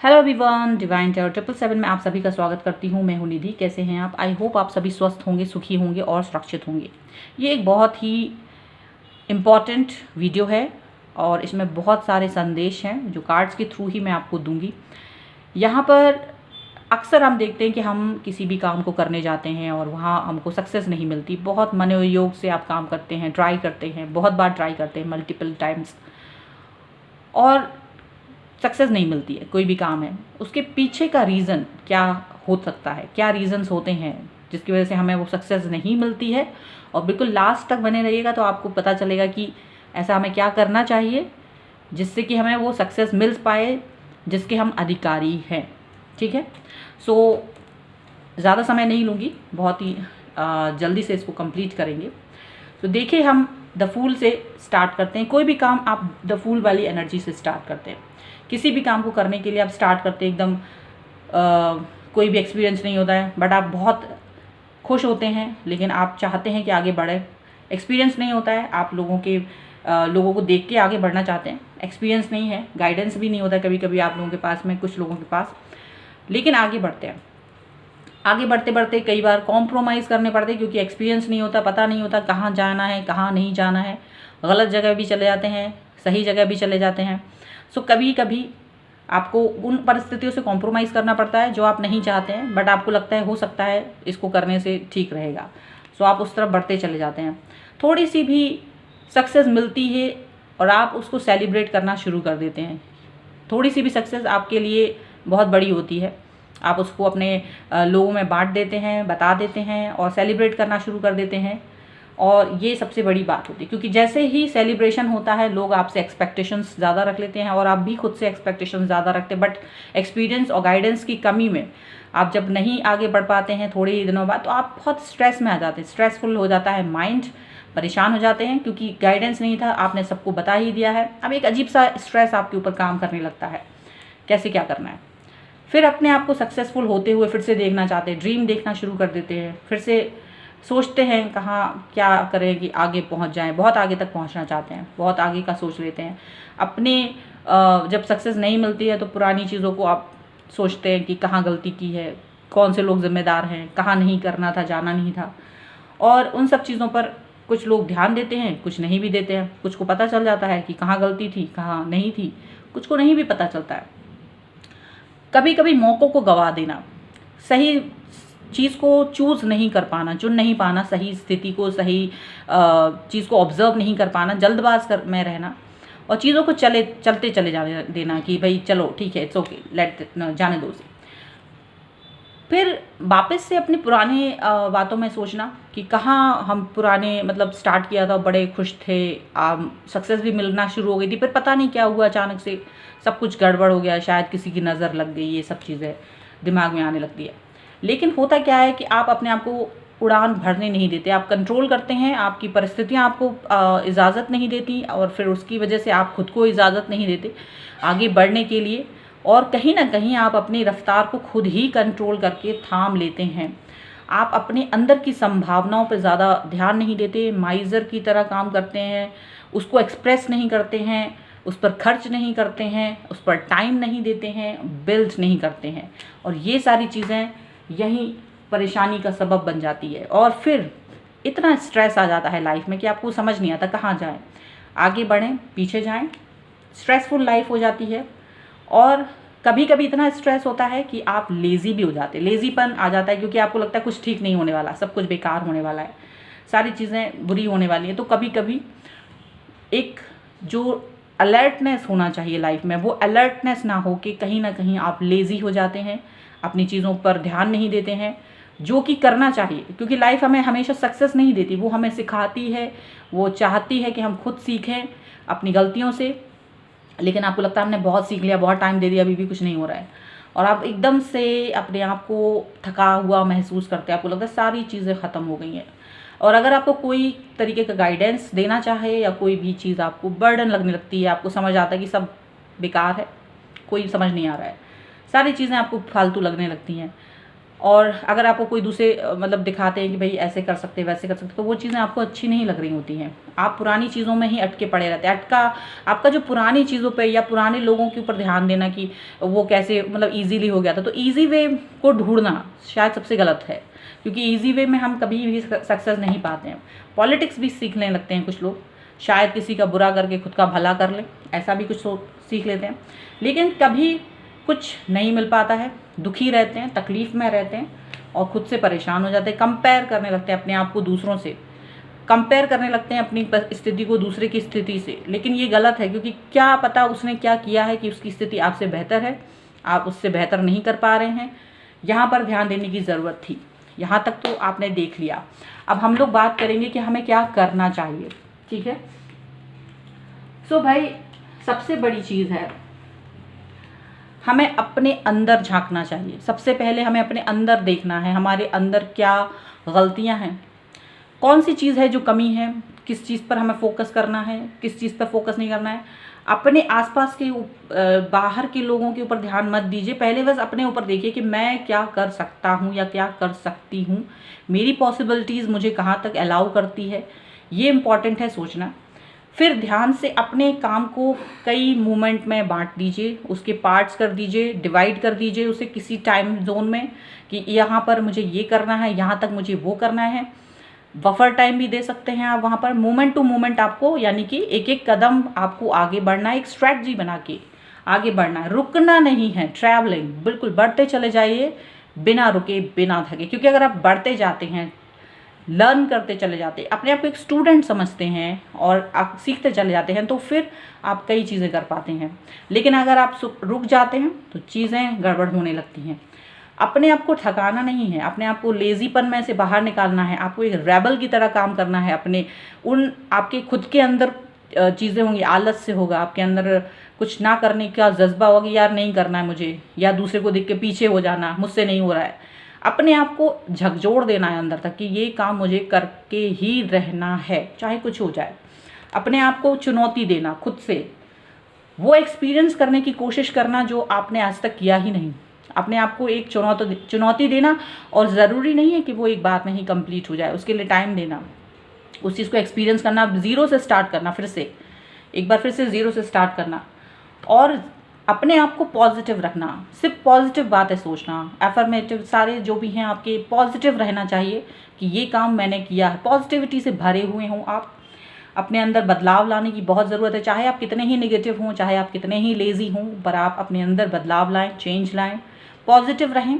Hello everyone, divine terror 777 में आप सभी का स्वागत करती हूँ। मैं हूँ निधि। कैसे हैं आप? आई होप आप सभी स्वस्थ होंगे, सुखी होंगे और सुरक्षित होंगे। ये एक बहुत ही इम्पॉर्टेंट वीडियो है और इसमें बहुत सारे संदेश हैं जो कार्ड्स के थ्रू ही मैं आपको दूंगी। यहाँ पर अक्सर हम देखते हैं कि हम किसी भी काम को करने जाते हैं और वहाँ हमको सक्सेस नहीं मिलती। बहुत मनोयोग से आप काम करते हैं, ट्राई करते हैं, बहुत बार ट्राई करते हैं, मल्टीपल टाइम्स, और सक्सेस नहीं मिलती है। कोई भी काम है, उसके पीछे का रीज़न क्या हो सकता है, क्या रीज़न्स होते हैं जिसकी वजह से हमें वो सक्सेस नहीं मिलती है। और बिल्कुल लास्ट तक बने रहिएगा तो आपको पता चलेगा कि ऐसा हमें क्या करना चाहिए जिससे कि हमें वो सक्सेस मिल पाए जिसके हम अधिकारी हैं। ठीक है, सो ज़्यादा समय नहीं लूँगी, बहुत ही जल्दी से इसको कंप्लीट करेंगे। तो देखिए, हम द फूल से स्टार्ट करते हैं। कोई भी काम आप द फूल वाली एनर्जी से स्टार्ट करते हैं। किसी भी काम को करने के लिए आप स्टार्ट करते हैं एकदम कोई भी एक्सपीरियंस नहीं होता है, बट आप बहुत खुश होते हैं, लेकिन आप चाहते हैं कि आगे बढ़े। एक्सपीरियंस नहीं होता है, आप लोगों को देख के आगे बढ़ना चाहते हैं। एक्सपीरियंस नहीं है, गाइडेंस भी नहीं होता है कभी कभी आप लोगों के पास में, कुछ लोगों के पास, लेकिन आगे बढ़ते हैं। आगे बढ़ते बढ़ते कई बार कॉम्प्रोमाइज़ करने पड़ते हैं क्योंकि एक्सपीरियंस नहीं होता, पता नहीं होता कहाँ जाना है, कहाँ नहीं जाना है। गलत जगह भी चले जाते हैं, सही जगह भी चले जाते हैं। सो कभी कभी आपको उन परिस्थितियों से कॉम्प्रोमाइज़ करना पड़ता है जो आप नहीं चाहते हैं, बट आपको लगता है हो सकता है इसको करने से ठीक रहेगा। सो आप उस तरफ बढ़ते चले जाते हैं। थोड़ी सी भी सक्सेस मिलती है और आप उसको सेलिब्रेट करना शुरू कर देते हैं। थोड़ी सी भी सक्सेस आपके लिए बहुत बड़ी होती है, आप उसको अपने लोगों में बांट देते हैं, बता देते हैं और सेलिब्रेट करना शुरू कर देते हैं। और ये सबसे बड़ी बात होती है क्योंकि जैसे ही सेलिब्रेशन होता है लोग आपसे एक्सपेक्टेशंस ज़्यादा रख लेते हैं और आप भी खुद से एक्सपेक्टेशंस ज़्यादा रखते हैं। बट एक्सपीरियंस और गाइडेंस की कमी में आप जब नहीं आगे बढ़ पाते हैं थोड़े ही दिनों बाद, तो आप बहुत स्ट्रेस में आ जाते हैं। स्ट्रेसफुल हो जाता है माइंड, परेशान हो जाते हैं क्योंकि गाइडेंस नहीं था, आपने सबको बता ही दिया है। अब एक अजीब सा स्ट्रेस आपके ऊपर काम करने लगता है, कैसे क्या करना है। फिर अपने आप को सक्सेसफुल होते हुए फिर से देखना चाहते हैं, ड्रीम देखना शुरू कर देते हैं, फिर से सोचते हैं कहाँ क्या करें कि आगे पहुंच जाएं। बहुत आगे तक पहुंचना चाहते हैं, बहुत आगे का सोच लेते हैं। अपने जब सक्सेस नहीं मिलती है तो पुरानी चीज़ों को आप सोचते हैं कि कहाँ गलती की है, कौन से लोग जिम्मेदार हैं, कहाँ नहीं करना था, जाना नहीं था। और उन सब चीज़ों पर कुछ लोग ध्यान देते हैं, कुछ नहीं भी देते हैं। कुछ को पता चल जाता है कि कहाँ गलती थी, कहाँ नहीं थी, कुछ को नहीं भी पता चलता है। कभी कभी मौक़ों को गवा देना, सही चीज़ को चूज़ नहीं कर पाना, चुन नहीं पाना, सही स्थिति को, सही चीज़ को ऑब्जर्व नहीं कर पाना, जल्दबाज में रहना और चीज़ों को चलते चले जाने देना कि भाई चलो ठीक है, इट्स ओके, लेट जाने दो उसे। फिर वापस से अपनी पुरानी बातों में सोचना कि कहाँ हम पुराने मतलब स्टार्ट किया था, बड़े खुश थे, सक्सेस भी मिलना शुरू हो गई थी, फिर पता नहीं क्या हुआ, अचानक से सब कुछ गड़बड़ हो गया, शायद किसी की नज़र लग गई, ये सब चीज़ें दिमाग में आने लगती है। लेकिन होता क्या है कि आप अपने आप को उड़ान भरने नहीं देते, आप कंट्रोल करते हैं, आपकी परिस्थितियाँ आपको इजाज़त नहीं देती और फिर उसकी वजह से आप खुद को इजाज़त नहीं देते आगे बढ़ने के लिए। और कहीं ना कहीं आप अपनी रफ्तार को खुद ही कंट्रोल करके थाम लेते हैं। आप अपने अंदर की संभावनाओं पर ज़्यादा ध्यान नहीं देते, माइज़र की तरह काम करते हैं, उसको एक्सप्रेस नहीं करते हैं, उस पर खर्च नहीं करते हैं, उस पर टाइम नहीं देते हैं, बिल्ड नहीं करते हैं। और ये सारी चीज़ें यही परेशानी का सबब बन जाती है। और फिर इतना स्ट्रेस आ जाता है लाइफ में कि आपको समझ नहीं आता कहाँ जाएं, आगे बढ़ें, पीछे जाएं। स्ट्रेसफुल लाइफ हो जाती है और कभी कभी इतना स्ट्रेस होता है कि आप लेज़ी भी हो जाते हैं, लेज़ीपन आ जाता है क्योंकि आपको लगता है कुछ ठीक नहीं होने वाला, सब कुछ बेकार होने वाला है, सारी चीज़ें बुरी होने वाली हैं। तो कभी कभी एक जो अलर्टनेस होना चाहिए लाइफ में, वो अलर्टनेस ना हो कि कहीं ना कहीं आप लेज़ी हो जाते हैं, अपनी चीज़ों पर ध्यान नहीं देते हैं जो कि करना चाहिए। क्योंकि लाइफ हमें हमेशा सक्सेस नहीं देती, वो हमें सिखाती है, वो चाहती है कि हम खुद सीखें अपनी गलतियों से। लेकिन आपको लगता है हमने बहुत सीख लिया, बहुत टाइम दे दिया, अभी भी कुछ नहीं हो रहा है, और आप एकदम से अपने आप को थका हुआ महसूस करते हैं, आपको लगता है सारी चीज़ें ख़त्म हो गई हैं। और अगर आपको कोई तरीके का गाइडेंस देना चाहे या कोई भी चीज़ आपको बर्डन लगने लगती है, आपको समझ आता है कि सब बेकार है, कोई समझ नहीं आ रहा है, सारी चीज़ें आपको फालतू लगने लगती हैं, और अगर आपको कोई दूसरे मतलब दिखाते हैं कि भाई ऐसे कर सकते हैं वैसे कर सकते हैं, तो वो चीज़ें आपको अच्छी नहीं लग रही होती हैं। आप पुरानी चीज़ों में ही अटके पड़े रहते हैं। आपका जो पुरानी चीज़ों पे या पुराने लोगों के ऊपर ध्यान देना कि वो कैसे मतलब ईज़िली हो गया था, तो ईज़ी वे को ढूंढना शायद सबसे गलत है, क्योंकि ईज़ी वे में हम कभी भी सक्सेस नहीं पाते हैं। पॉलिटिक्स भी सीखने लगते हैं कुछ लोग, शायद किसी का बुरा करके खुद का भला कर लें, ऐसा भी कुछ सीख लेते हैं, लेकिन कभी कुछ नहीं मिल पाता है, दुखी रहते हैं, तकलीफ़ में रहते हैं और खुद से परेशान हो जाते हैं। कंपेयर करने लगते हैं अपने आप को दूसरों से, कंपेयर करने लगते हैं अपनी स्थिति को दूसरे की स्थिति से, लेकिन ये गलत है, क्योंकि क्या पता उसने क्या किया है कि उसकी स्थिति आपसे बेहतर है, आप उससे बेहतर नहीं कर पा रहे हैं। यहाँ पर ध्यान देने की ज़रूरत थी। यहाँ तक तो आपने देख लिया। अब हम लोग बात करेंगे कि हमें क्या करना चाहिए। ठीक है, सो भाई सबसे बड़ी चीज़ है, हमें अपने अंदर झांकना चाहिए। सबसे पहले हमें अपने अंदर देखना है, हमारे अंदर क्या गलतियां हैं, कौन सी चीज़ है जो कमी है, किस चीज़ पर हमें फोकस करना है, किस चीज़ पर फोकस नहीं करना है। अपने आसपास के बाहर के लोगों के ऊपर ध्यान मत दीजिए, पहले बस अपने ऊपर देखिए कि मैं क्या कर सकता हूँ या क्या कर सकती हूँ, मेरी पॉसिबिलिटीज़ मुझे कहाँ तक अलाउ करती है, ये इम्पॉर्टेंट है सोचना। फिर ध्यान से अपने काम को कई मोमेंट में बांट दीजिए, उसके पार्ट्स कर दीजिए, डिवाइड कर दीजिए उसे किसी टाइम जोन में कि यहाँ पर मुझे ये करना है, यहाँ तक मुझे वो करना है। बफर टाइम भी दे सकते हैं आप वहाँ पर। मोमेंट टू मोमेंट आपको, यानी कि एक एक कदम आपको आगे बढ़ना है, एक स्ट्रैटेजी बना के आगे बढ़ना है, रुकना नहीं है। ट्रैवलिंग बिल्कुल बढ़ते चले जाइए, बिना रुके बिना थके, क्योंकि अगर आप बढ़ते जाते हैं, लर्न करते चले जाते हैं, अपने आप को एक स्टूडेंट समझते हैं और आप सीखते चले जाते हैं, तो फिर आप कई चीज़ें कर पाते हैं। लेकिन अगर आप रुक जाते हैं तो चीज़ें गड़बड़ होने लगती हैं। अपने आप को थकाना नहीं है, अपने आप को लेज़ीपन में से बाहर निकालना है, आपको एक रेबल की तरह काम करना है। अपने आपके खुद के अंदर चीज़ें होंगी, आलस से होगा, आपके अंदर कुछ ना करने का जज्बा होगा, यार नहीं करना है मुझे, या दूसरे को देख के पीछे हो जाना, मुझसे नहीं हो रहा है। अपने आप को झकझोर देना है अंदर तक कि ये काम मुझे करके ही रहना है, चाहे कुछ हो जाए। अपने आप को चुनौती देना, खुद से वो एक्सपीरियंस करने की कोशिश करना जो आपने आज तक किया ही नहीं। अपने आप को एक चुनौती देना, और ज़रूरी नहीं है कि वो एक बार में ही कंप्लीट हो जाए, उसके लिए टाइम देना, उस चीज़ को एक्सपीरियंस करना, ज़ीरो से स्टार्ट करना, फिर से एक बार फिर से ज़ीरो से स्टार्ट करना, और अपने आप को पॉजिटिव रखना, सिर्फ पॉजिटिव बातें सोचना, एफर्मेटिव सारे जो भी हैं आपके पॉजिटिव रहना चाहिए कि ये काम मैंने किया है। पॉजिटिविटी से भरे हुए हों आप। अपने अंदर बदलाव लाने की बहुत ज़रूरत है, चाहे आप कितने ही नेगेटिव हों, चाहे आप कितने ही लेज़ी हों, पर आप अपने अंदर बदलाव लाएं, चेंज लाएं, पॉजिटिव रहें,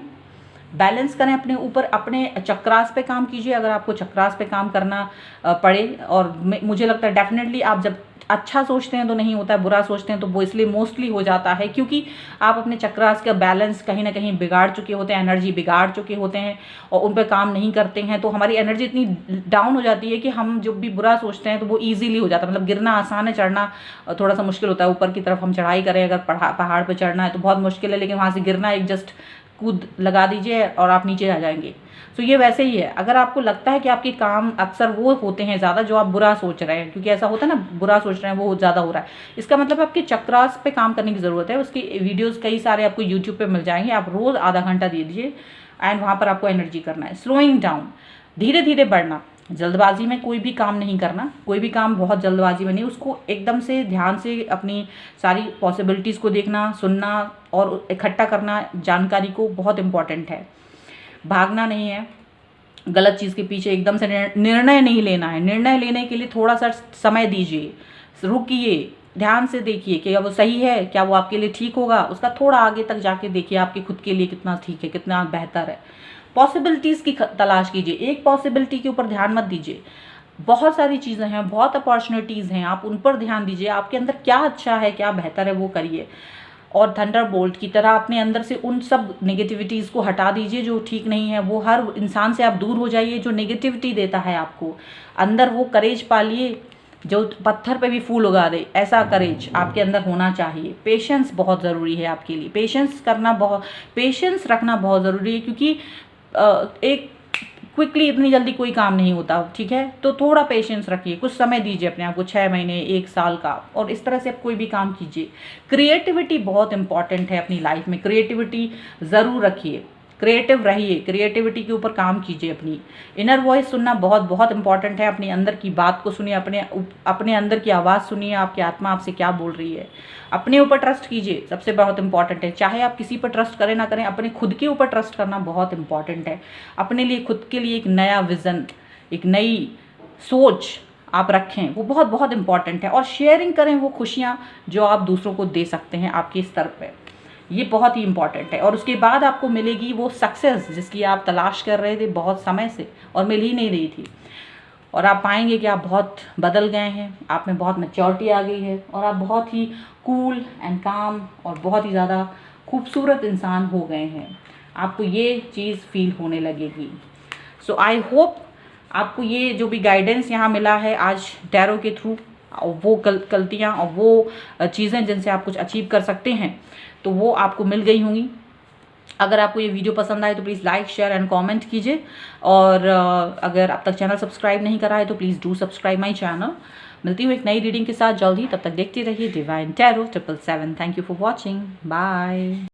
बैलेंस करें अपने ऊपर, अपने चक्रास पे काम कीजिए। अगर आपको चक्रास पे काम करना पड़े, और मुझे लगता है डेफिनेटली आप जब अच्छा सोचते हैं तो नहीं होता है, बुरा सोचते हैं तो वो इसलिए मोस्टली हो जाता है क्योंकि आप अपने चक्रास का बैलेंस कहीं ना कहीं बिगाड़ चुके होते हैं, एनर्जी बिगाड़ चुके होते हैं और उन पर काम नहीं करते हैं, तो हमारी एनर्जी इतनी डाउन हो जाती है कि हम जब भी बुरा सोचते हैं तो वो ईजिली हो जाता है। मतलब गिरना आसान है, चढ़ना थोड़ा सा मुश्किल होता है। ऊपर की तरफ हम चढ़ाई करें, अगर पहाड़ पर चढ़ना है तो बहुत मुश्किल है, लेकिन वहाँ से गिरना एक जस्ट कूद लगा दीजिए और आप नीचे आ जाएंगे। तो ये वैसे ही है, अगर आपको लगता है कि आपके काम अक्सर वो होते हैं ज़्यादा जो आप बुरा सोच रहे हैं, क्योंकि ऐसा होता है ना, बुरा सोच रहे हैं वो ज़्यादा हो रहा है, इसका मतलब आपके चक्रास पे काम करने की ज़रूरत है। उसकी वीडियोस कई सारे आपको यूट्यूब पे मिल जाएंगे, आप रोज़ आधा घंटा दे दीजिए एंड वहाँ पर आपको एनर्जी करना है। स्लोइंग डाउन, धीरे धीरे बढ़ना, जल्दबाजी में कोई भी काम नहीं करना, कोई भी काम बहुत जल्दबाजी में नहीं, उसको एकदम से ध्यान से अपनी सारी पॉसिबिलिटीज़ को देखना, सुनना और इकट्ठा करना जानकारी को, बहुत इम्पॉर्टेंट है। भागना नहीं है गलत चीज़ के पीछे, एकदम से निर्णय नहीं लेना है। निर्णय लेने के लिए थोड़ा सा समय दीजिए, रुकिए, ध्यान से देखिए कि वो सही है, क्या वो आपके लिए ठीक होगा, उसका थोड़ा आगे तक जाके देखिए आपके खुद के लिए कितना ठीक है, कितना बेहतर है। पॉसिबिलिटीज़ की तलाश कीजिए, एक पॉसिबिलिटी के ऊपर ध्यान मत दीजिए, बहुत सारी चीज़ें हैं, बहुत अपॉर्चुनिटीज़ हैं, आप उन पर ध्यान दीजिए। आपके अंदर क्या अच्छा है, क्या बेहतर है, वो करिए। और थंडरबोल्ट की तरह अपने अंदर से उन सब नेगेटिविटीज़ को हटा दीजिए जो ठीक नहीं है। वो हर इंसान से आप दूर हो जाइए जो नेगेटिविटी देता है आपको। अंदर वो करेज पालिए जो पत्थर पे भी फूल उगा दे, ऐसा करेज आपके अंदर होना चाहिए। पेशेंस बहुत ज़रूरी है आपके लिए, पेशेंस रखना बहुत ज़रूरी है, क्योंकि एक क्विकली इतनी जल्दी कोई काम नहीं होता, ठीक है। तो थोड़ा पेशेंस रखिए, कुछ समय दीजिए अपने आप को, 6 महीने 1 साल का, और इस तरह से आप कोई भी काम कीजिए। क्रिएटिविटी बहुत इंपॉर्टेंट है अपनी लाइफ में, क्रिएटिविटी ज़रूर रखिए। क्रिएटिव रहिए, क्रिएटिविटी के ऊपर काम कीजिए। अपनी इनर वॉइस सुनना बहुत बहुत इंपॉर्टेंट है। अपने अंदर की बात को सुनिए, अपने अंदर की आवाज़ सुनिए, आपकी आत्मा आपसे क्या बोल रही है। अपने ऊपर ट्रस्ट कीजिए, सबसे बहुत इंपॉर्टेंट है। चाहे आप किसी पर ट्रस्ट करें ना करें, अपने खुद के ऊपर ट्रस्ट करना बहुत इंपॉर्टेंट है। अपने लिए, खुद के लिए एक नया विज़न, एक नई सोच आप रखें, वो बहुत बहुत इंपॉर्टेंट है। और शेयरिंग करें वो खुशियाँ जो आप दूसरों को दे सकते हैं आपके स्तर पे, ये बहुत ही इंपॉर्टेंट है। और उसके बाद आपको मिलेगी वो सक्सेस जिसकी आप तलाश कर रहे थे बहुत समय से और मिल ही नहीं रही थी। और आप पाएंगे कि आप बहुत बदल गए हैं, आप में बहुत मैच्योरिटी आ गई है और आप बहुत ही कूल एंड काम और बहुत ही ज़्यादा खूबसूरत इंसान हो गए हैं। आपको ये चीज़ फील होने लगेगी। सो आई होप आपको ये जो भी गाइडेंस यहाँ मिला है आज टैरो के थ्रू, वो गलतियाँ और वो चीज़ें जिनसे आप कुछ अचीव कर सकते हैं, तो वो आपको मिल गई होंगी। अगर आपको ये वीडियो पसंद आए तो please like, share and comment कीजिए। और अगर अब तक चैनल सब्सक्राइब नहीं करा है तो please do subscribe my channel. मिलती हूँ एक नई रीडिंग के साथ जल्दी, तब तक देखते रहिए divine tarot 777। Thank you for watching, bye.